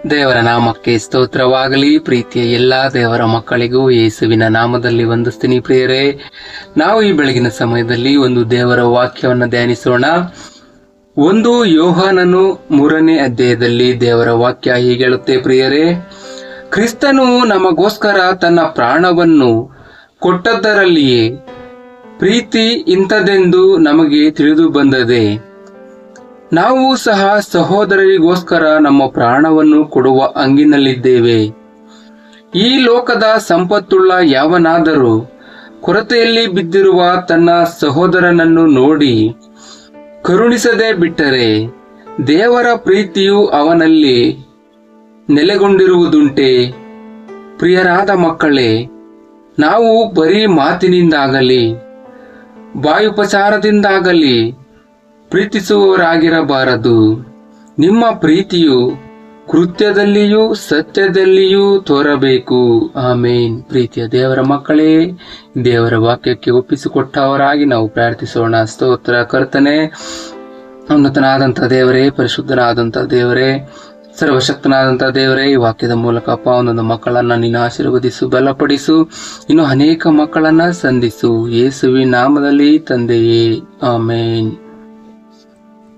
ದೇವರ ನಾಮಕ್ಕೆ ಸ್ತೋತ್ರವಾಗಲಿ. ಪ್ರೀತಿಯ ಎಲ್ಲ ದೇವರ ಮಕ್ಕಳಿಗೂ ಯೇಸುವಿನ ನಾಮದಲ್ಲಿ ವಂದಿಸ್ತೀನಿ ಪ್ರಿಯರೇ. ನಾವು ಈ ಬೆಳಗಿನ ಸಮಯದಲ್ಲಿ ಒಂದು ದೇವರ ವಾಕ್ಯವನ್ನು ಧ್ಯಾನಿಸೋಣ. 1 ಯೋಹಾನನು 3ನೇ ಅಧ್ಯಾಯದಲ್ಲಿ ದೇವರ ವಾಕ್ಯ ಹೀಗೆ ಹೇಳುತ್ತೆ ಪ್ರಿಯರೇ, ಕ್ರಿಸ್ತನು ನಮಗೋಸ್ಕರ ತನ್ನ ಪ್ರಾಣವನ್ನು ಕೊಟ್ಟದ್ದರಲ್ಲಿಯೇ ಪ್ರೀತಿ ಇಂಥದೆಂದು ನಮಗೆ ತಿಳಿದು ಬಂದದೆ. ನಾವು ಸಹ ಸಹೋದರರಿಗೋಸ್ಕರ ನಮ್ಮ ಪ್ರಾಣವನ್ನು ಕೊಡುವ ಹಂಗಿನಲ್ಲಿದ್ದೇವೆ. ಈ ಲೋಕದ ಸಂಪತ್ತುಳ್ಳ ಯಾವನಾದರೂ ಕೊರತೆಯಲ್ಲಿ ಬಿದ್ದಿರುವ ತನ್ನ ಸಹೋದರನನ್ನು ನೋಡಿ ಕರುಣಿಸದೆ ಬಿಟ್ಟರೆ ದೇವರ ಪ್ರೀತಿಯು ಅವನಲ್ಲಿ ನೆಲೆಗೊಂಡಿರುವುದುಂಟೆ? ಪ್ರಿಯರಾದ ಮಕ್ಕಳೇ, ನಾವು ಬರೀ ಮಾತಿನಿಂದಾಗಲಿ ಬಾಯುಪಚಾರದಿಂದಾಗಲಿ ಪ್ರೀತಿಸುವವರಾಗಿರಬಾರದು. ನಿಮ್ಮ ಪ್ರೀತಿಯು ಕೃತ್ಯದಲ್ಲಿಯೂ ಸತ್ಯದಲ್ಲಿಯೂ ತೋರಬೇಕು. ಆಮೇನ್. ಪ್ರೀತಿಯ ದೇವರ ಮಕ್ಕಳೇ, ದೇವರ ವಾಕ್ಯಕ್ಕೆ ಒಪ್ಪಿಸಿಕೊಟ್ಟವರಾಗಿ ನಾವು ಪ್ರಾರ್ಥಿಸೋಣ. ಸ್ತೋತ್ರ ಕರ್ತನೆ, ಉನ್ನತನಾದಂಥ ದೇವರೇ, ಪರಿಶುದ್ಧನಾದಂಥ ದೇವರೇ, ಸರ್ವಶಕ್ತನಾದಂಥ ದೇವರೇ, ಈ ವಾಕ್ಯದ ಮೂಲಕ ಅಪ್ಪ ಒಂದೊಂದು ಮಕ್ಕಳನ್ನ ನೀನು ಆಶೀರ್ವದಿಸು, ಬಲಪಡಿಸು, ಇನ್ನು ಅನೇಕ ಮಕ್ಕಳನ್ನ ಸಂಧಿಸು. ಯೇಸುವಿನ ನಾಮದಲ್ಲಿ ತಂದೆಯೇ, ಆಮೇನ್.